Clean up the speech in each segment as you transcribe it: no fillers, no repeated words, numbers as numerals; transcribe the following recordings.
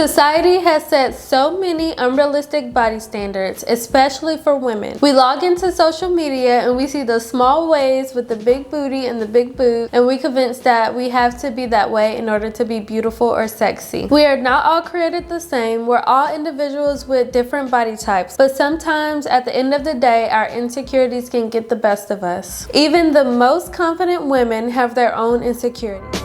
Society has set so many unrealistic body standards, especially for women. We log into social media and we see the small waist with the big booty and the big boob, and we convinced that we have to be that way in order to be beautiful or sexy. We are not all created the same. We're all individuals with different body types, but sometimes at the end of the day, our insecurities can get the best of us. Even the most confident women have their own insecurities.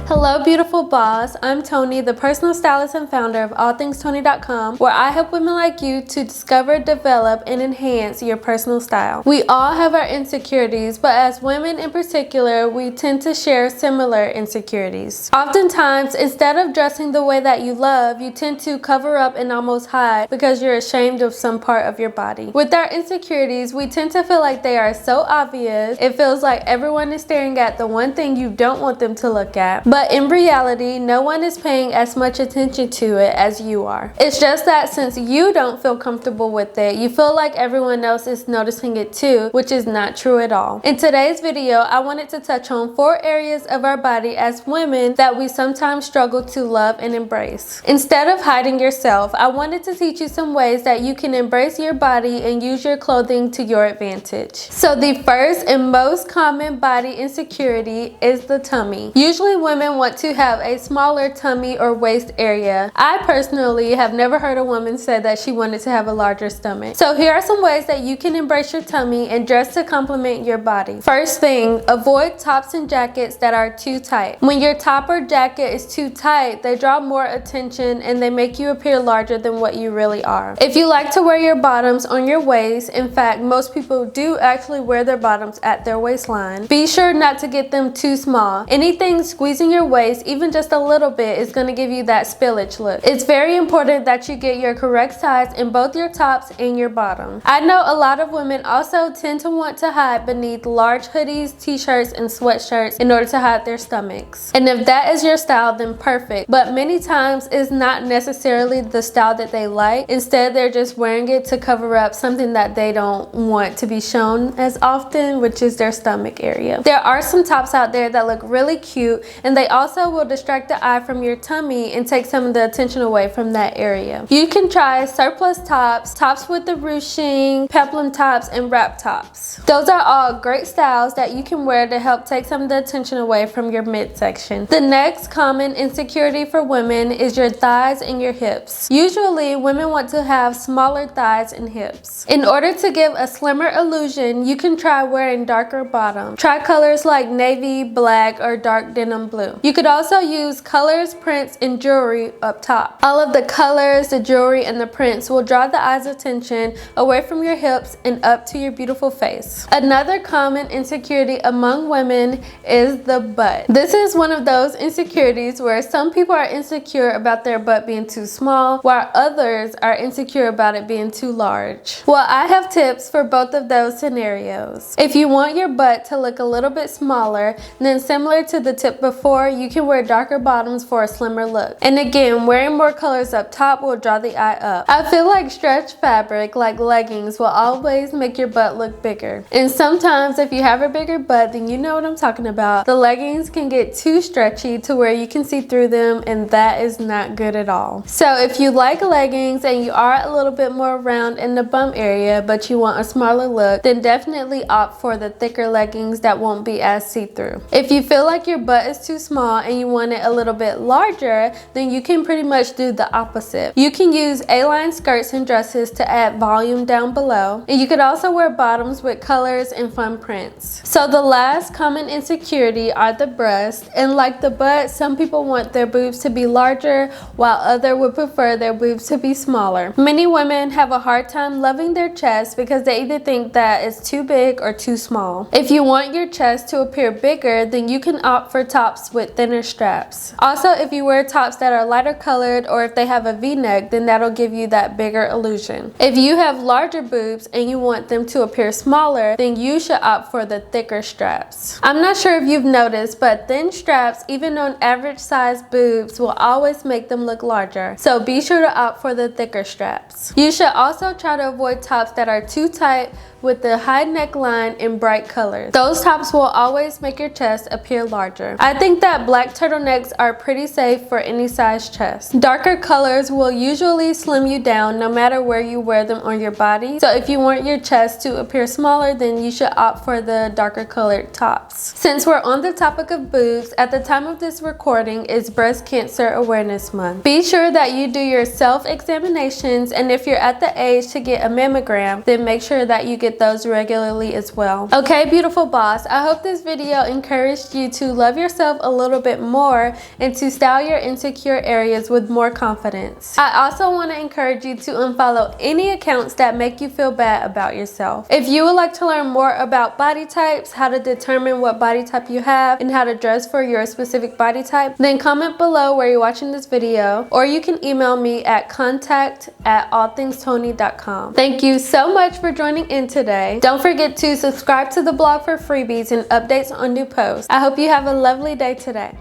Hello beautiful boss, I'm Tony, the personal stylist and founder of allthingstony.com, where I help women like you to discover, develop, and enhance your personal style. We all have our insecurities, but as women in particular, we tend to share similar insecurities. Oftentimes, instead of dressing the way that you love, you tend to cover up and almost hide because you're ashamed of some part of your body. With our insecurities, we tend to feel like they are so obvious, it feels like everyone is staring at the one thing you don't want them to look at. But in reality, no one is paying as much attention to it as you are. It's just that since you don't feel comfortable with it, you feel like everyone else is noticing it too, which is not true at all. In today's video, I wanted to touch on 4 areas of our body as women that we sometimes struggle to love and embrace. Instead of hiding yourself, I wanted to teach you some ways that you can embrace your body and use your clothing to your advantage. So the first and most common body insecurity is the tummy. Usually women want to have a smaller tummy or waist area. I personally have never heard a woman say that she wanted to have a larger stomach. So here are some ways that you can embrace your tummy and dress to complement your body. First thing, avoid tops and jackets that are too tight. When your top or jacket is too tight, they draw more attention and they make you appear larger than what you really are. If you like to wear your bottoms on your waist, in fact, most people do actually wear their bottoms at their waistline, be sure not to get them too small. Anything squeezing your waist, even just a little bit, is going to give you that spillage look. It's very important that you get your correct size in both your tops and your bottom. I know a lot of women also tend to want to hide beneath large hoodies, t-shirts, and sweatshirts in order to hide their stomachs. And if that is your style, then perfect. But many times it's not necessarily the style that they like. Instead, they're just wearing it to cover up something that they don't want to be shown as often, which is their stomach area. There are some tops out there that look really cute, and they also will distract the eye from your tummy and take some of the attention away from that area. You can try surplus tops, tops with the ruching, peplum tops, and wrap tops. Those are all great styles that you can wear to help take some of the attention away from your midsection. The next common insecurity for women is your thighs and your hips. Usually, women want to have smaller thighs and hips. In order to give a slimmer illusion, you can try wearing darker bottoms. Try colors like navy, black, or dark denim blue. You could also use colors, prints, and jewelry up top. All of the colors, the jewelry, and the prints will draw the eye's attention away from your hips and up to your beautiful face. Another common insecurity among women is the butt. This is one of those insecurities where some people are insecure about their butt being too small, while others are insecure about it being too large. Well, I have tips for both of those scenarios. If you want your butt to look a little bit smaller, then similar to the tip before, you can wear darker bottoms for a slimmer look. And again, wearing more colors up top will draw the eye up. I feel like stretch fabric, like leggings, will always make your butt look bigger. And sometimes if you have a bigger butt, then you know what I'm talking about. The leggings can get too stretchy to where you can see through them, and that is not good at all. So if you like leggings and you are a little bit more round in the bum area, but you want a smaller look, then definitely opt for the thicker leggings that won't be as see-through. If you feel like your butt is too small and you want it a little bit larger, then you can pretty much do the opposite. You can use A-line skirts and dresses to add volume down below, and you could also wear bottoms with colors and fun prints. So the last common insecurity are the breasts, and like the butt, some people want their boobs to be larger while others would prefer their boobs to be smaller. Many women have a hard time loving their chest because they either think that it's too big or too small. If you want your chest to appear bigger, then you can opt for tops with thinner straps. Also, if you wear tops that are lighter colored or if they have a V-neck, then that'll give you that bigger illusion. If you have larger boobs and you want them to appear smaller, then you should opt for the thicker straps. I'm not sure if you've noticed, but thin straps, even on average size boobs, will always make them look larger. So be sure to opt for the thicker straps. You should also try to avoid tops that are too tight with the high neckline in bright colors. Those tops will always make your chest appear larger. I think that that black turtlenecks are pretty safe for any size chest. Darker colors will usually slim you down no matter where you wear them on your body. So if you want your chest to appear smaller, then you should opt for the darker colored tops. Since we're on the topic of boobs, at the time of this recording is Breast Cancer Awareness Month. Be sure that you do your self-examinations, and if you're at the age to get a mammogram, then make sure that you get those regularly as well. Okay, beautiful boss, I hope this video encouraged you to love yourself a little bit more and to style your insecure areas with more confidence. I also want to encourage you to unfollow any accounts that make you feel bad about yourself. If you would like to learn more about body types, how to determine what body type you have, and how to dress for your specific body type, then comment below where you're watching this video, or you can email me at contact@allthingstony.com. Thank you so much for joining in today. Don't forget to subscribe to the blog for freebies and updates on new posts. I hope you have a lovely day today.